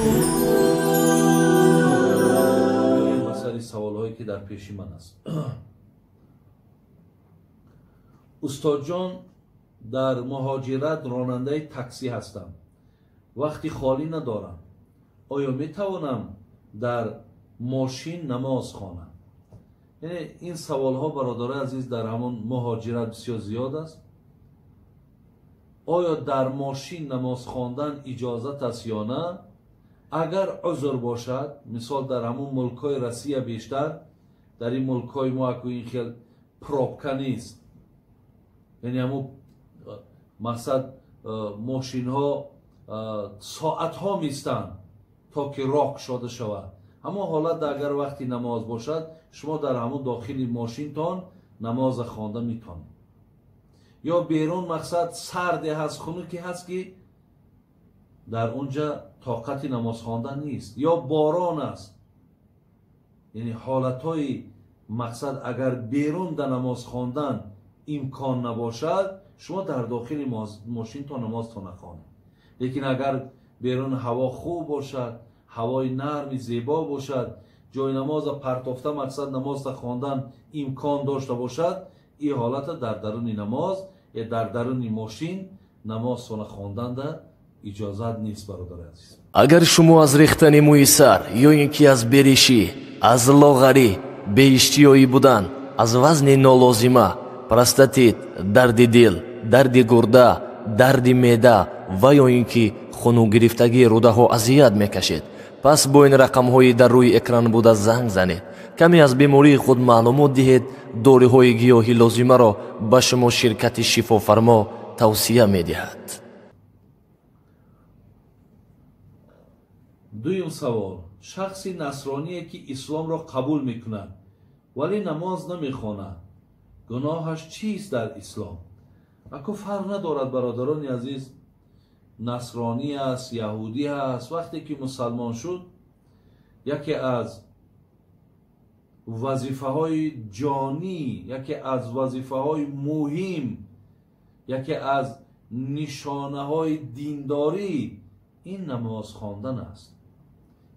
این مسئله سوال هایی که در پیشی من است. استاد جان، در مهاجرت راننده تاکسی هستم. وقتی خالی ندارم، آیا می توانم در ماشین نماز خوانم؟ یعنی این سوال ها برادر عزیز در همون مهاجرت بسیار زیاد است. آیا در ماشین نماز خواندن اجازت است یا نه؟ اگر عذر باشد، مثال در همون ملکای روسیه بیشتر، در این ملکای ما این خیلی پروبکا نیست، یعنی همون مقصد ماشین ها ساعت ها میستن تا که راک شده شود. اما حالت اگر وقتی نماز باشد، شما در همون داخل ماشین تان نماز خوانده میتونید. یا بیرون مقصد سرده هست، خنکی هست که در اونجا طاقت نماز خواندن نیست، یا باران است. یعنی حالت های مقصد اگر بیرون در نماز خواندن امکان نباشد، شما در داخل ماشین تا نماز تا نخوانید. لیکن اگر بیرون هوا خوب باشد، هوای نرم زیبا باشد، جای نماز پرتافته مقصد نماز تا خواندن امکان داشته باشد، این حالت در درون نماز یا در درون ماشین نماز تا خواندن در اجازت نیست برادر عزیز. اگر شما از ریختن موی سر یا اینکه از بریشی، از لاغری، به اشتیایی بودن، از وزن نالازمه، پرستاتیت، درد دل، درد گرده، درد معده و یا اینکه خونو گرفتگی روده ها اذیت میکشید، پس با این رقم های در روی اکران بوده زنگ زنید. کمی از بیماری خود معلومات دهید. داروی های گیاهی لازمه را به شما شرکت شفافرما توصیه میدهد. دویم سوال، شخصی نصرانیه که اسلام را قبول میکند ولی نماز نمیخواند، گناهش چیست در اسلام؟ اکو فرق ندارد برادران عزیز، نصرانی است، یهودی است، وقتی که مسلمان شد، یکی از وظیفه های جانی، یکی از وظیفه های مهم، یکی از نشانه های دینداری این نماز خواندن است.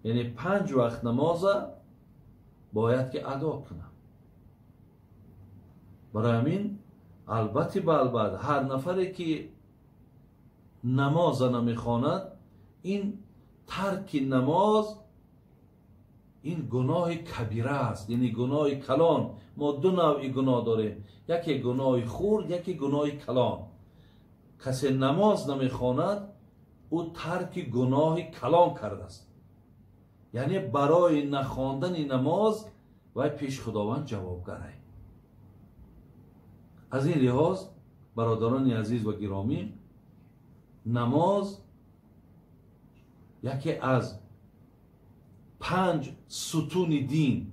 یعنی 5 وقت نماز باید که ادا کنم. برای همین البته هر نفری که نماز نمیخواند، این ترک نماز این گناه کبیره است، یعنی گناه کلان. ما 2 نوع گناه داریم، یکی گناه خرد، یکی گناه کلان. کسی نماز نمیخواند، او ترک گناه کلان کرده است، یعنی برای نخواندن نماز و پیش خداوند جوابگره. از این لحاظ برادران عزیز و گرامی، نماز یکی از 5 ستون دین.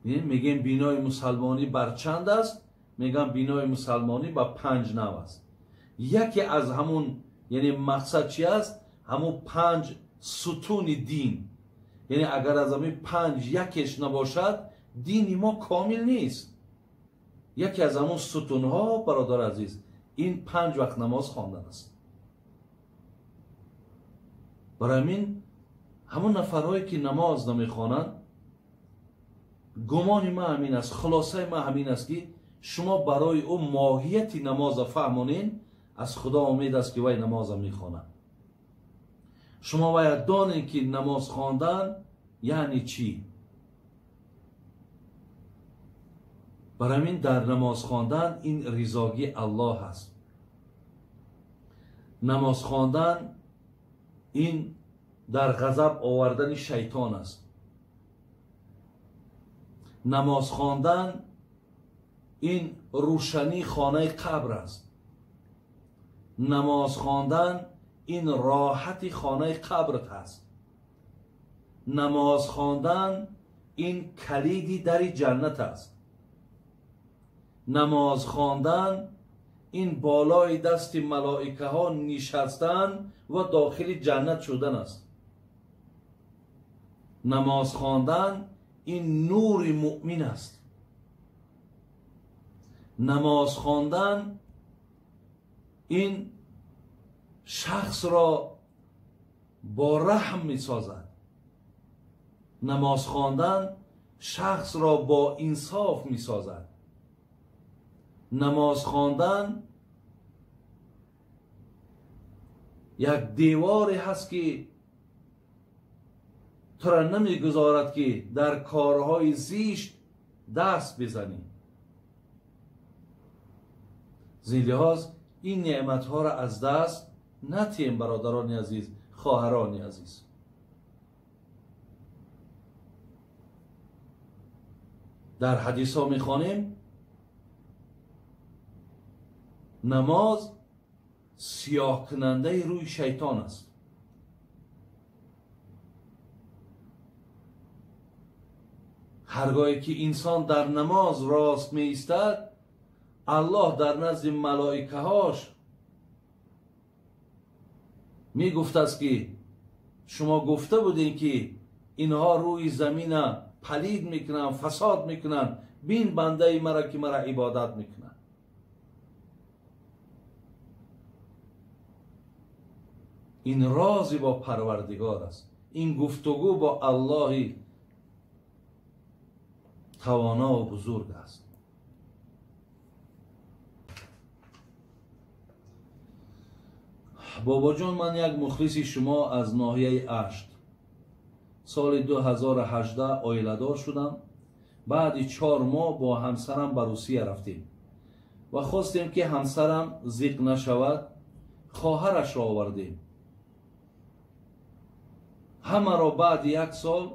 میگیم بینای مسلمانی بر چند است؟ میگم بینای مسلمانی با 5 نو است. یکی از همون، یعنی مقصد چی است؟ همون 5 ستون دین. یعنی اگر از همین 5 یکیش نباشد، دین ما کامل نیست. یکی از همون ستون ها برادر عزیز این 5 وقت نماز خواندن است. برای همین همون نفرهایی که نماز نمیخوانند، گمان ما همین است، خلاصه ما همین است که شما برای اون ماهیت نماز فهمونین، از خدا امید است که وی نماز میخوانند. شما باید دانید که نماز خواندن یعنی چی. برای همین در نماز خواندن این رضاگی الله هست. نماز خواندن این در غضب آوردن شیطان است. نماز خواندن این روشنی خانه قبر است. نماز خواندن این راحت خانه قبرت است. نماز خواندن این کلیدی در جنت است. نماز خواندن این بالای دست ملائکه ها نشستن و داخل جنت شدن است. نماز خواندن این نور مؤمن است. نماز خواندن این شخص را با رحم می سازد. نماز خواندن شخص را با انصاف می سازد. نماز خواندن یک دیواری هست که تو را نمی گذارد که در کارهای زشت دست بزنی. زین لحاظ این نعمتها را از دست ندهیم برادران عزیز، خواهران عزیز. در حدیث ها میخوانیم نماز سیاه کننده روی شیطان است. هرگاهی که انسان در نماز راست می ایستد، الله در نزد ملائکه هاش می گفت است که شما گفته بودین که اینها روی زمین پلید میکنن، فساد میکنن، بین بنده مرا که مرا عبادت میکنن. این رازی با پروردگار است. این گفتگو با الله توانا و بزرگ است. بابا جان، من یک مخلص شما از ناحیه اشت. سال 2018 آیله‌دار شدم. بعد 4 ماه با همسرم به روسیه رفتیم و خواستیم که همسرم زیق نشود. خواهرش را آوردیم. همه را بعد 1 سال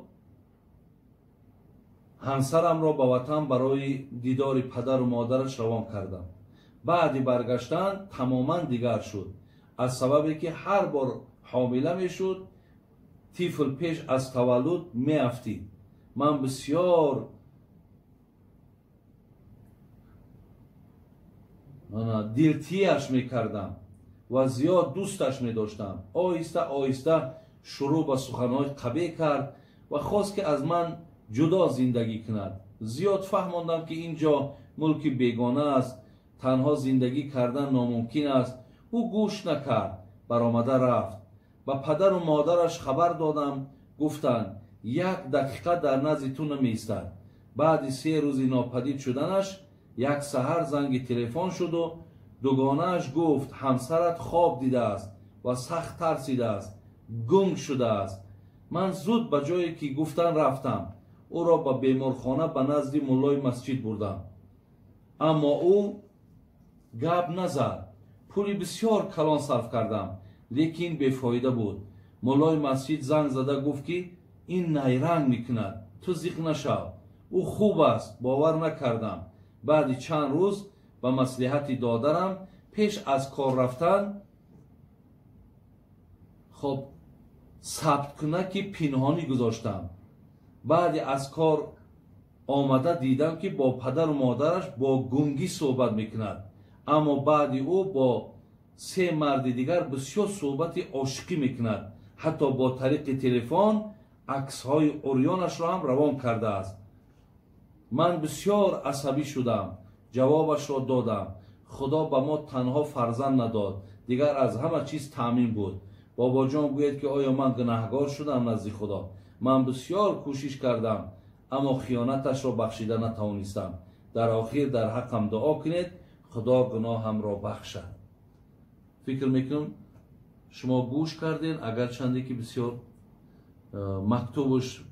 همسرم را به وطن برای دیدار پدر و مادرش روان کردم. بعد برگشتن تماما دیگر شد، از سببی که هر بار حامله می شد طفل پیش از تولد می افتید. من بسیار دلتیش می کردم و زیاد دوستش می داشتم. آهسته آهسته شروع به سخنهای قبیح کرد و خواست که از من جدا زندگی کند. زیاد فهماندم که اینجا ملک بیگانه است، تنها زندگی کردن ناممکن است. او گوش نکرد، برآمده رفت. به پدر و مادرش خبر دادم، گفتند 1 دقیقه در نزد تو نمی ایستد. بعد 3 روز ناپدید شدنش یک سحر زنگ تلفن شد و دوگانه‌اش گفت همسرت خواب دیده است و سخت ترسیده است، گم شده است. من زود به جایی که گفتن رفتم. او را به بیمارخانه به نزد مولای مسجد بردم، اما او گپ نزد. پولی بسیار کلان صرف کردم لیکن بیفایده بود. مولای مسجد زنگ زده گفت که این نیرنگ میکند، تو زیق نشو، او خوب است. باور نکردم. بعد چند روز به مصلحت دادرم پیش از کار رفتن خب ثبت کنه که پنهانی گذاشتم. بعد از کار آمده دیدم که با پدر و مادرش با گنگی صحبت میکند، اما بعد او با 3 مرد دیگر بسیار صحبت عاشقی میکند. حتی با طریق تلفن عکس های عریانش را هم روان کرده است. من بسیار عصبی شدم. جوابش را دادم. خدا به ما تنها فرزند نداد، دیگر از همه چیز تامین بود. بابا جان گوید که آیا من گناهکار شدم نزد خدا؟ من بسیار کوشش کردم اما خیانتش را بخشیده نتوانستم. در آخر در حقم دعا کنید خدا گناهم را بخشد. فکر میکنم شما گوش کردین، اگر چندی که بسیار مکتوبش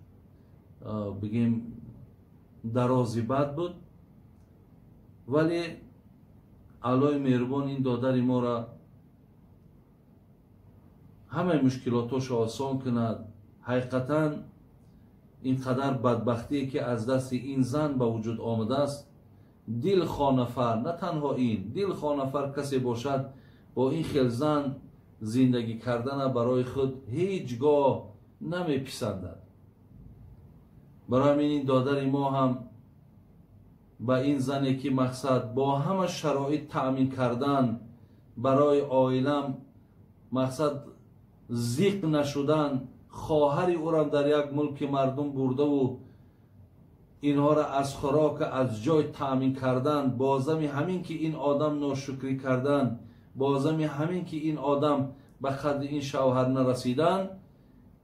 بگیم درازی بد بود، ولی علای مهربان این دادر ما را همه مشکلاتش آسان کند. حقیقتا اینقدر بدبختی که از دست این زن به وجود آمده است، دل خانفر، نه تنها این دل خانفر کسی باشد با این خیل زن زندگی کردن برای خود هیچگاه نمی پسندد. برای این دادر ما هم با این زنی که مقصد با همه شرایط تأمین کردن برای عائلم، مقصد زیق نشدن، خواهری او را در یک ملک مردم برده و اینها را از خوراک از جای تأمین کردن، بازم همین که این آدم ناشکری کردن، بازم همین که این آدم به خد این شوهر نرسیدن،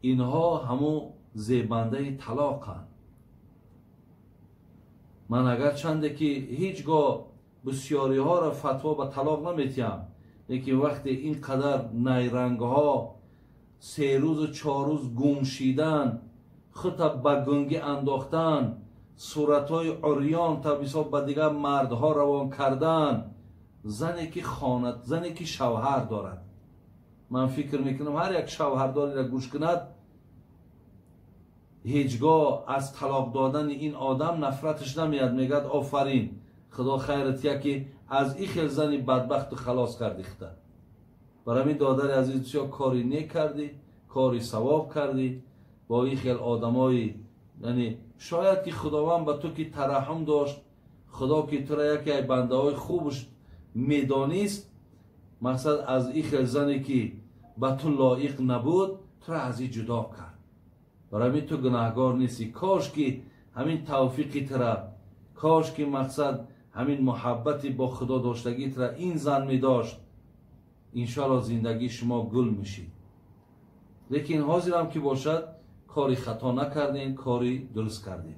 اینها همو زیبنده طلاقند. من اگر چنده که هیچگاه بسیاری ها را فتوا به طلاق نمیتیم، لیکن وقتی این قدر نیرنگ ها 3 روز و 4 روز گمشیدن، خود به گنگی انداختن، صورت های عریان تا بسیار به دیگر مردها روان کردن، زنی که شوهر دارد. من فکر میکنم هر یک شوهرداری را گوش کند هیچگاه از طلاق دادن این آدم نفرتش نمیاد، میگد آفرین خدا خیرت که از این خیل زنی بدبخت خلاص کردی. خدا برای این دادر عزیز بسیار کاری نیک کردی، کاری ثواب کردی با این خیل آدمایی. یعنی شاید که خداوند به تو که ترحم داشت، خدا که تو را یکی از بنده های خوبش میدانیست، مقصد از این خیل زنی که به تو لایق نبود تو را از این جدا کرد. برای تو گناهگار نیستی. کاش که همین توفیقی ترا، کاش که مقصد همین محبتی با خدا داشتگی ترا این زن می داشت، انشالله زندگی شما گل میشید. لیکن حاضرم که باشد کاری خطا نکردین، کاری درست کردین.